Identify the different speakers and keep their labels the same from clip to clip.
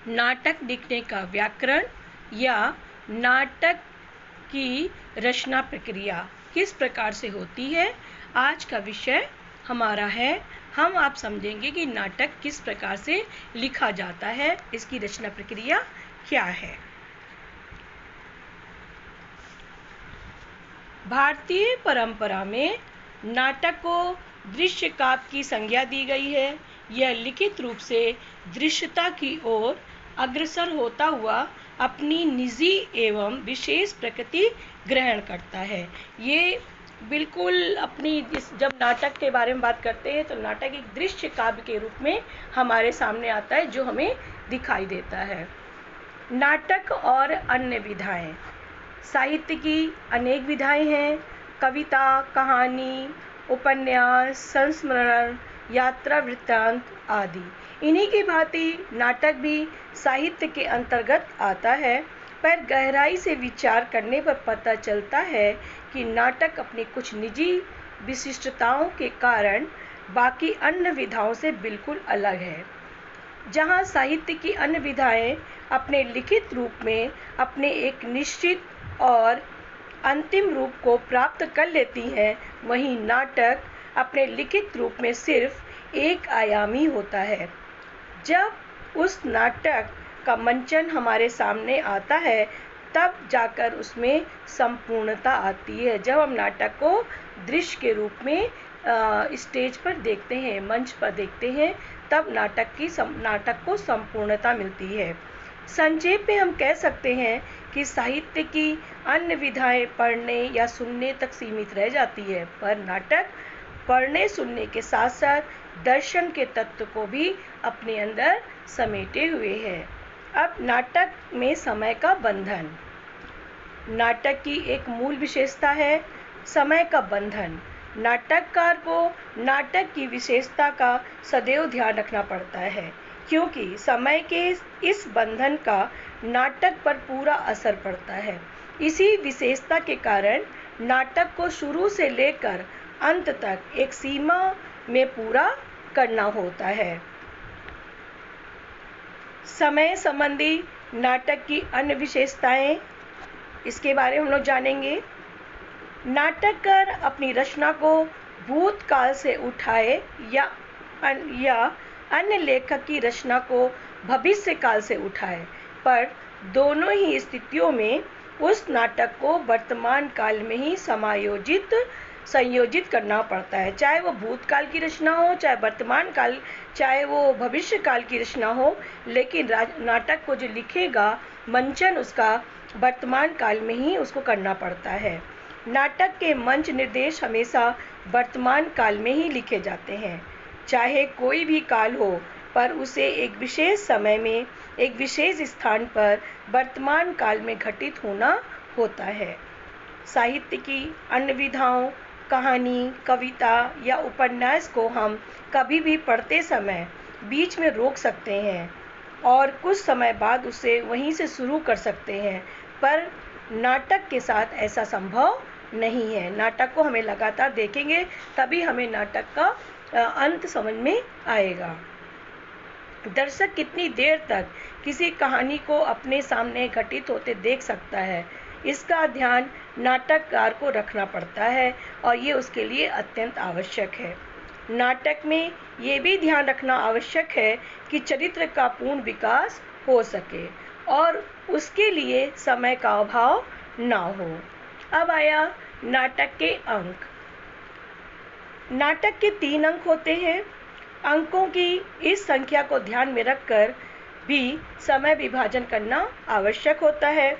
Speaker 1: नाटक लिखने का व्याकरण या नाटक की रचना प्रक्रिया किस प्रकार से होती है, आज का विषय हमारा है। हम आप समझेंगे कि नाटक किस प्रकार से लिखा जाता है, इसकी रचना प्रक्रिया क्या है। भारतीय परंपरा में नाटक को दृश्य काव्य की संज्ञा दी गई है। यह लिखित रूप से दृश्यता की ओर अग्रसर होता हुआ अपनी निजी एवं विशेष प्रकृति ग्रहण करता है। ये बिल्कुल अपनी जब नाटक के बारे में बात करते हैं तो नाटक एक दृश्य काव्य के रूप में हमारे सामने आता है, जो हमें दिखाई देता है। नाटक और अन्य विधाएं। साहित्य की अनेक विधाएं हैं। कविता, कहानी, उपन्यास, संस्मरण, यात्रा वृत्तांत आदि। इन्हीं की भांति नाटक भी साहित्य के अंतर्गत आता है, पर गहराई से विचार करने पर पता चलता है कि नाटक अपनी कुछ निजी विशिष्टताओं के कारण बाकी अन्य विधाओं से बिल्कुल अलग है। जहाँ साहित्य की अन्य विधाएं अपने लिखित रूप में अपने एक निश्चित और अंतिम रूप को प्राप्त कर लेती हैं, वहीं नाटक अपने लिखित रूप में सिर्फ एक आयामी होता है। जब उस नाटक का मंचन हमारे सामने आता है, तब जाकर उसमें संपूर्णता आती है। जब हम नाटक को दृश्य के रूप में स्टेज पर देखते हैं, मंच पर देखते हैं, तब नाटक को संपूर्णता मिलती है। संक्षेप में हम कह सकते हैं कि साहित्य की अन्य विधाएं पढ़ने या सुनने तक सीमित रह जाती है, पर नाटक पढ़ने सुनने के साथ साथ दर्शन के तत्व को भी अपने अंदर समेटे हुए है। अब नाटक में समय का बंधन। नाटक की एक मूल विशेषता है समय का बंधन। नाटककार को नाटक की विशेषता का सदैव ध्यान रखना पड़ता है, क्योंकि समय के इस बंधन का नाटक पर पूरा असर पड़ता है। इसी विशेषता के कारण नाटक को शुरू से लेकर अंत तक एक सीमा में पूरा करना होता है। समय संबंधी नाटक की अन्य विशेषताएं, इसके बारे में हम लोग जानेंगे। नाटककार अपनी रचना को भूतकाल से उठाए या अन्य लेखक की रचना को भविष्य काल से उठाए, पर दोनों ही स्थितियों में उस नाटक को वर्तमान काल में ही संयोजित करना पड़ता है। चाहे वो भूतकाल की रचना हो, चाहे वर्तमान काल, चाहे वो भविष्य काल की रचना हो, लेकिन नाटक को जो लिखेगा, मंचन उसका वर्तमान काल में ही उसको करना पड़ता है। नाटक के मंच निर्देश हमेशा वर्तमान काल में ही लिखे जाते हैं, चाहे कोई भी काल हो, पर उसे एक विशेष समय में एक विशेष स्थान पर वर्तमान काल में घटित होना होता है। साहित्य की अन्य विधाओं, कहानी, कविता या उपन्यास को हम कभी भी पढ़ते समय बीच में रोक सकते हैं और कुछ समय बाद उसे वहीं से शुरू कर सकते हैं, पर नाटक के साथ ऐसा संभव नहीं है। नाटक को हमें लगातार देखेंगे, तभी हमें नाटक का अंत समझ में आएगा। दर्शक कितनी देर तक किसी कहानी को अपने सामने घटित होते देख सकता है, इसका ध्यान नाटककार को रखना पड़ता है, और ये उसके लिए अत्यंत आवश्यक है। नाटक में ये भी ध्यान रखना आवश्यक है कि चरित्र का पूर्ण विकास हो सके और उसके लिए समय का अभाव ना हो। अब आया नाटक के अंक। नाटक के 3 अंक होते हैं। अंकों की इस संख्या को ध्यान में रखकर भी समय विभाजन करना आवश्यक होता है।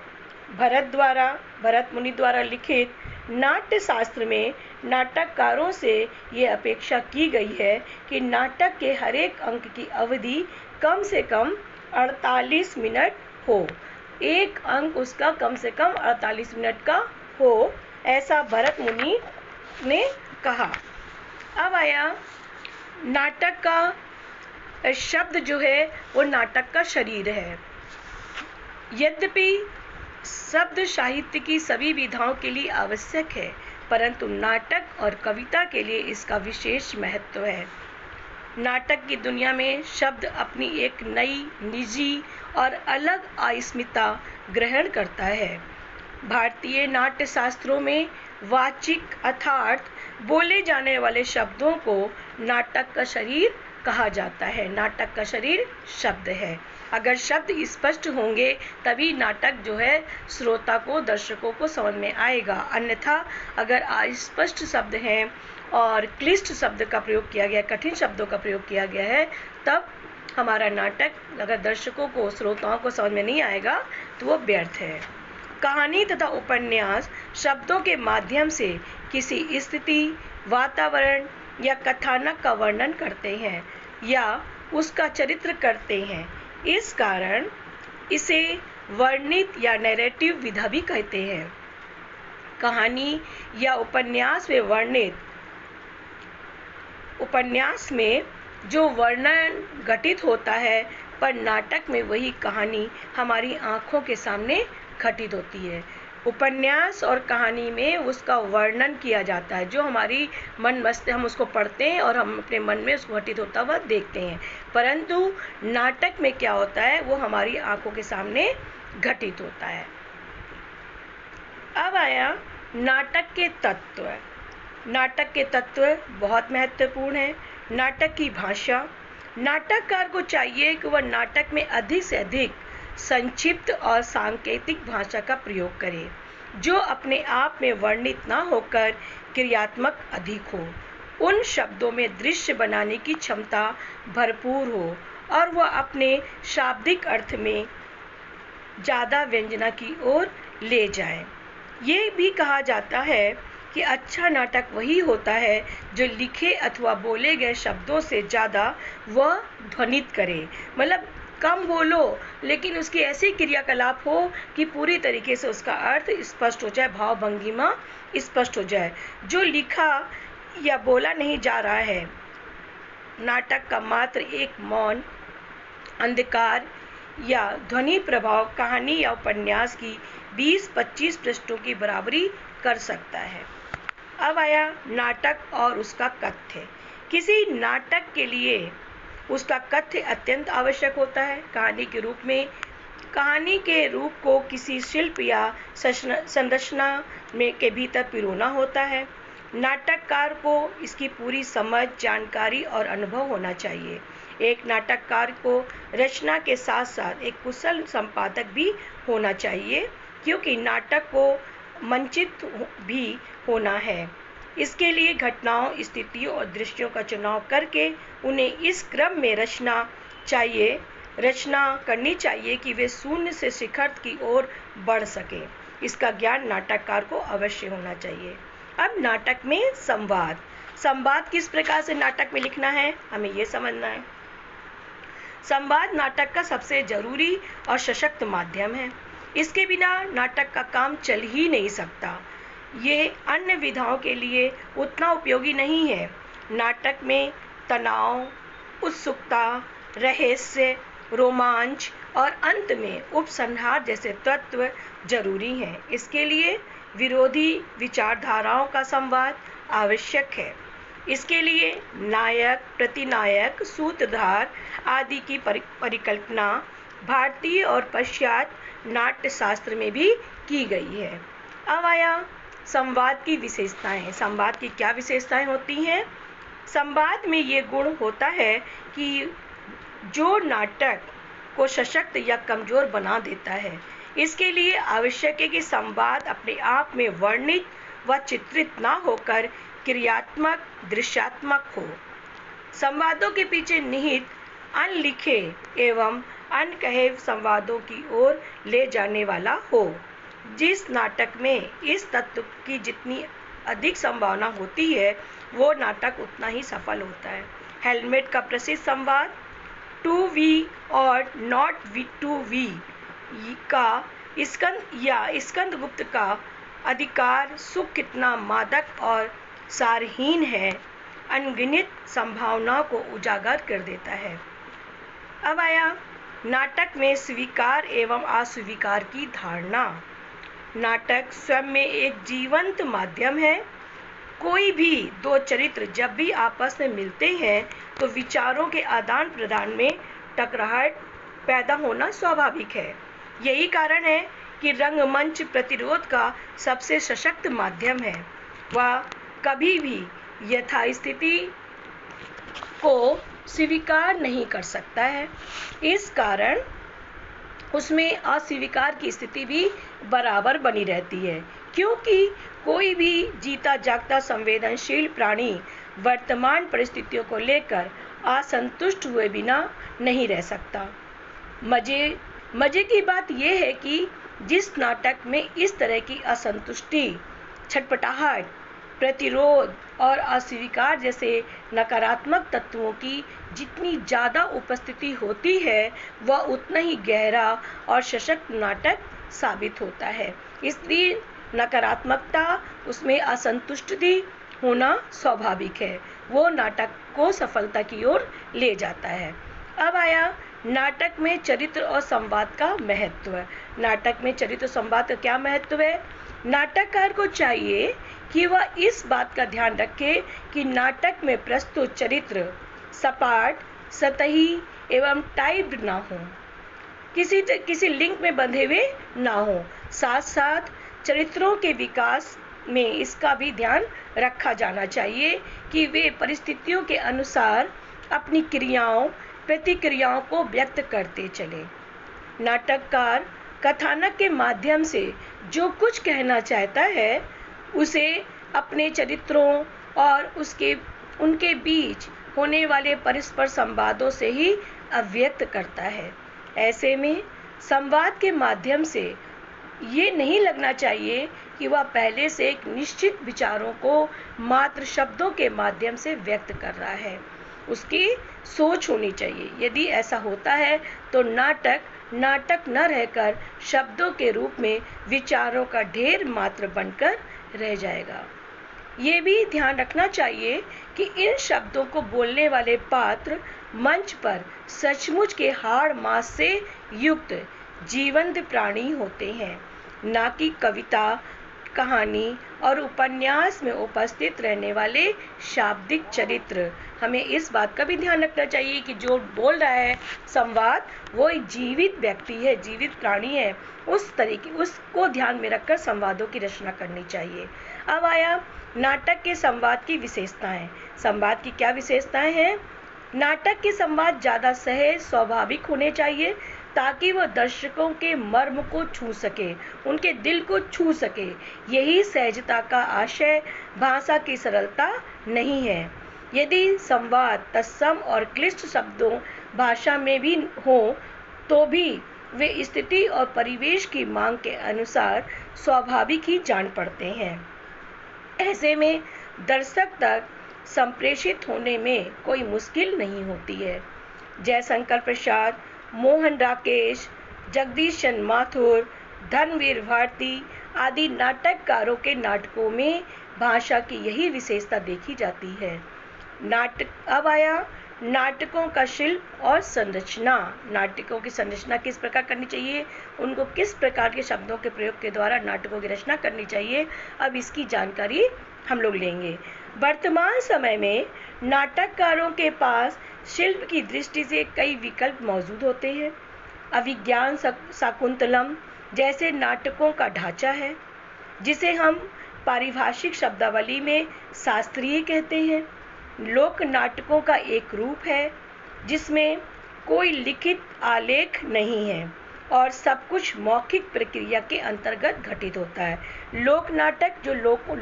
Speaker 1: भरत मुनि द्वारा लिखित नाट्य शास्त्र में नाटककारों से ये अपेक्षा की गई है कि नाटक के हर एक अंक की अवधि कम से कम 48 मिनट हो। एक अंक उसका कम से कम 48 मिनट का हो, ऐसा भरत मुनि ने कहा। अब आया नाटक का शब्द जो है वो नाटक का शरीर है। यद्यपि शब्द साहित्य की सभी विधाओं के लिए आवश्यक है, परंतु नाटक और कविता के लिए इसका विशेष महत्व है। नाटक की दुनिया में शब्द अपनी एक नई, निजी और अलग अस्मिता ग्रहण करता है। भारतीय नाट्य शास्त्रों में वाचिक अर्थात बोले जाने वाले शब्दों को नाटक का शरीर कहा जाता है। नाटक का शरीर शब्द है। अगर शब्द स्पष्ट होंगे तभी नाटक जो है श्रोता को, दर्शकों को समझ में आएगा। अन्यथा अगर अस्पष्ट शब्द हैं और क्लिष्ट शब्द का प्रयोग किया गया, कठिन शब्दों का प्रयोग किया गया है, तब हमारा नाटक अगर दर्शकों को, श्रोताओं को समझ में नहीं आएगा तो वो व्यर्थ है। कहानी तथा उपन्यास शब्दों के माध्यम से किसी स्थिति, वातावरण या कथानक का वर्णन करते हैं या उसका चरित्र करते हैं। इस कारण इसे वर्णित या नैरेटिव विधा भी कहते हैं। कहानी या उपन्यास में जो वर्णन घटित होता है, पर नाटक में वही कहानी हमारी आंखों के सामने घटित होती है। उपन्यास और कहानी में उसका वर्णन किया जाता है, जो हमारी मन मस्त, हम उसको पढ़ते हैं और हम अपने मन में उसको घटित होता हुआ देखते हैं। परंतु नाटक में क्या होता है, वो हमारी आंखों के सामने घटित होता है। अब आया नाटक के तत्व। नाटक के तत्व बहुत महत्वपूर्ण है। नाटक की भाषा। नाटककार को चाहिए कि वह नाटक में अधिक से अधिक संक्षिप्त और सांकेतिक भाषा का प्रयोग करे, जो अपने आप में वर्णित ना होकर क्रियात्मक अधिक हो। उन शब्दों में दृश्य बनाने की क्षमता भरपूर हो और वह अपने शाब्दिक अर्थ में ज़्यादा व्यंजना की ओर ले जाए। ये भी कहा जाता है कि अच्छा नाटक वही होता है जो लिखे अथवा बोले गए शब्दों से ज़्यादा वह ध्वनित करे। मतलब कम बोलो लेकिन उसकी ऐसी क्रियाकलाप हो कि पूरी तरीके से उसका अर्थ स्पष्ट हो जाए, भाव भंगिमा स्पष्ट हो जाए, जो लिखा या बोला नहीं जा रहा है। नाटक का मात्र एक मौन, अंधकार या ध्वनि प्रभाव कहानी या उपन्यास की 20-25 पृष्ठों की बराबरी कर सकता है। अब आया नाटक और उसका कथ्य। किसी नाटक के लिए उसका कथ्य अत्यंत आवश्यक होता है। कहानी के रूप में, कहानी के रूप को किसी शिल्प या संरचना में के भीतर पिरोना होता है। नाटककार को इसकी पूरी समझ, जानकारी और अनुभव होना चाहिए। एक नाटककार को रचना के साथ साथ एक कुशल संपादक भी होना चाहिए, क्योंकि नाटक को मंचित भी होना है। इसके लिए घटनाओं, स्थितियों और दृश्यों का चुनाव करके उन्हें इस क्रम में रचना करनी चाहिए कि वे शून्य से शिखर की ओर बढ़ सके। इसका ज्ञान नाटककार को अवश्य होना चाहिए। अब नाटक में संवाद। संवाद किस प्रकार से नाटक में लिखना है, हमें ये समझना है। संवाद नाटक का सबसे जरूरी और सशक्त माध्यम है। इसके बिना नाटक का काम चल ही नहीं सकता। ये अन्य विधाओं के लिए उतना उपयोगी नहीं है। नाटक में तनाव, उत्सुकता, रहस्य, रोमांच और अंत में उपसंहार जैसे तत्व जरूरी हैं। इसके लिए विरोधी विचारधाराओं का संवाद आवश्यक है। इसके लिए नायक, प्रतिनायक, सूत्रधार आदि की परिकल्पना भारतीय और पश्चात नाट्य शास्त्र में भी की गई है। अब आया संवाद की विशेषताएं। संवाद की क्या विशेषताएं होती हैं? संवाद में ये गुण होता है कि जो नाटक को सशक्त या कमजोर बना देता है। इसके लिए आवश्यक है कि संवाद अपने आप में वर्णित व चित्रित ना होकर क्रियात्मक, दृश्यात्मक हो। संवादों के पीछे निहित अनलिखे एवं अनकहे संवादों की ओर ले जाने वाला हो। जिस नाटक में इस तत्व की जितनी अधिक संभावना होती है, वो नाटक उतना ही सफल होता है। हेलमेट का प्रसिद्ध संवाद टू वी और नॉट टू वी का स्कंदगुप्त का अधिकार सुख कितना मादक और सारहीन है, अनगिनत संभावनाओं को उजागर कर देता है। अब आया नाटक में स्वीकार एवं अस्वीकार की धारणा। नाटक स्वयं में एक जीवंत माध्यम है। कोई भी दो चरित्र जब भी आपस में मिलते हैं तो विचारों के आदान प्रदान में टकराहट पैदा होना स्वाभाविक है। यही कारण है कि रंगमंच प्रतिरोध का सबसे सशक्त माध्यम है। वह कभी भी यथास्थिति को स्वीकार नहीं कर सकता है। इस कारण उसमें अस्वीकार की स्थिति भी बराबर बनी रहती है, क्योंकि कोई भी जीता जागता संवेदनशील प्राणी वर्तमान परिस्थितियों को लेकर असंतुष्ट हुए बिना नहीं रह सकता। मजे की बात यह है कि जिस नाटक में इस तरह की असंतुष्टि, छटपटाहट, प्रतिरोध और अस्वीकार जैसे नकारात्मक तत्वों की जितनी ज़्यादा उपस्थिति होती है वह उतना ही गहरा और सशक्त नाटक साबित होता है। इसलिए नकारात्मकता, उसमें असंतुष्टि होना स्वाभाविक है। वो नाटक को सफलता की ओर ले जाता है। अब आया नाटक में चरित्र और संवाद का महत्व। नाटक में चरित्र और संवाद का क्या महत्व है? नाटककार को चाहिए कि वह इस बात का ध्यान रखे कि नाटक में प्रस्तुत चरित्र सपाट, सतही एवं टाइप्ड ना हो, किसी लिंक में बंधे हुए ना हो। साथ साथ चरित्रों के विकास में इसका भी ध्यान रखा जाना चाहिए कि वे परिस्थितियों के अनुसार अपनी क्रियाओं, प्रतिक्रियाओं को व्यक्त करते चले। नाटककार कथानक के माध्यम से जो कुछ कहना चाहता है उसे अपने चरित्रों और उनके बीच होने वाले परस्पर संवादों से ही अभिव्यक्त करता है। ऐसे में संवाद के माध्यम से ये नहीं लगना चाहिए कि वह पहले से एक निश्चित विचारों को मात्र शब्दों के माध्यम से व्यक्त कर रहा है। उसकी सोच होनी चाहिए। यदि ऐसा होता है तो नाटक न रहकर शब्दों के रूप में विचारों का ढेर मात्र बनकर रह जाएगा। ये भी ध्यान रखना चाहिए कि इन शब्दों को बोलने वाले पात्र मंच पर सचमुच के हाड़ मांस से युक्त जीवंत प्राणी होते हैं, ना कि कविता, कहानी और उपन्यास में उपस्थित रहने वाले शाब्दिक चरित्र। हमें इस बात का भी ध्यान रखना चाहिए कि जो बोल रहा है संवाद वो एक जीवित व्यक्ति है, जीवित प्राणी है। उसको ध्यान में रखकर संवादों की रचना करनी चाहिए। अब आया नाटक के संवाद की विशेषताएं। संवाद की क्या विशेषताएं हैं? नाटक के संवाद ज़्यादा सहज, स्वाभाविक होने चाहिए ताकि वह दर्शकों के मर्म को छू सके, उनके दिल को छू सके। यही सहजता का आशय, भाषा की सरलता नहीं है। यदि संवाद तत्सम और क्लिष्ट शब्दों भाषा में भी हो तो भी वे स्थिति और परिवेश की मांग के अनुसार स्वाभाविक ही जान पड़ते हैं। ऐसे में दर्शक तक संप्रेषित होने में कोई मुश्किल नहीं होती है। जयशंकर प्रसाद, मोहन राकेश, जगदीश चंद्र माथुर, धर्मवीर भारती आदि नाटककारों के नाटकों में भाषा की यही विशेषता देखी जाती है। अब आया नाटकों का शिल्प और संरचना। नाटकों की संरचना किस प्रकार करनी चाहिए, उनको किस प्रकार के शब्दों के प्रयोग के द्वारा नाटकों की रचना करनी चाहिए, अब इसकी जानकारी हम लोग लेंगे। वर्तमान समय में नाटककारों के पास शिल्प की दृष्टि से कई विकल्प मौजूद होते हैं। अभिज्ञान शाकुंतलम जैसे नाटकों का ढांचा है, जिसे हम पारिभाषिक शब्दावली में शास्त्रीय कहते हैं। लोक नाटकों का एक रूप है जिसमें कोई लिखित आलेख नहीं है और सब कुछ मौखिक प्रक्रिया के अंतर्गत घटित होता है। लोक नाटक जो लोगों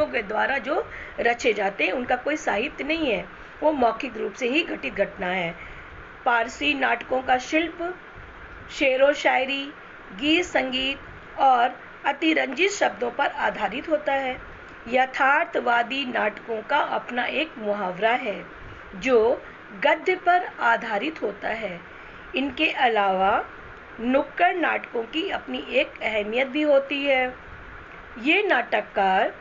Speaker 1: के द्वारा जो रचे जाते हैं, उनका कोई साहित्य नहीं है, वो मौखिक रूप से ही घटित घटना है। पारसी नाटकों का शिल्प शेरो शायरी, गीत संगीत और अतिरंजित शब्दों पर आधारित होता है। यथार्थवादी नाटकों का अपना एक मुहावरा है जो गद्य पर आधारित होता है। इनके अलावा नुक्कड़ नाटकों की अपनी एक अहमियत भी होती है। ये नाटककार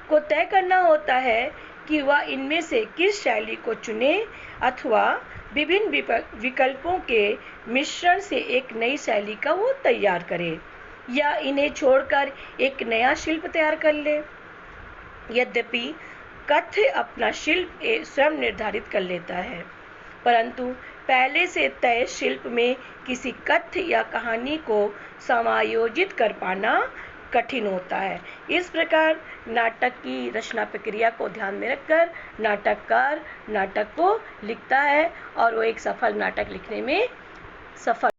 Speaker 1: को तय करना होता है कि वह इनमें से किस शैली को चुने अथवा विभिन्न विकल्पों के मिश्रण से एक नई शैली का वो तैयार करे या इन्हें छोड़कर एक नया शिल्प तैयार कर ले। यद्यपि कथ्य अपना शिल्प स्वयं निर्धारित कर लेता है, परंतु पहले से तय शिल्प में किसी कथ्य या कहानी को समायोजित कर पाना कठिन होता है। इस प्रकार नाटक की रचना प्रक्रिया को ध्यान में रखकर नाटककार नाटक को लिखता है और वो एक सफल नाटक लिखने में सफल